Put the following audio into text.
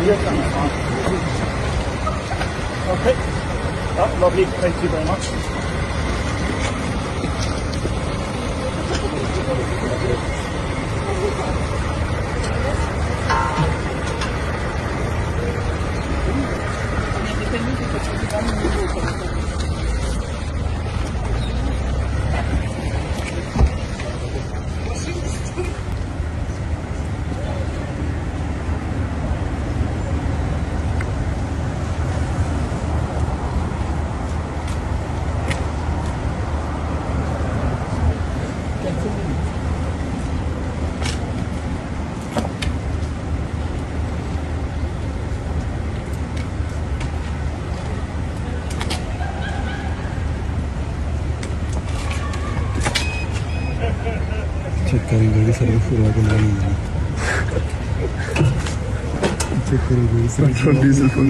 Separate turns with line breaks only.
Okay. Oh, lovely. Thank you very much.
Check करेंगे service करवा के नहीं चेक करेंगे पेट्रोल डीजल को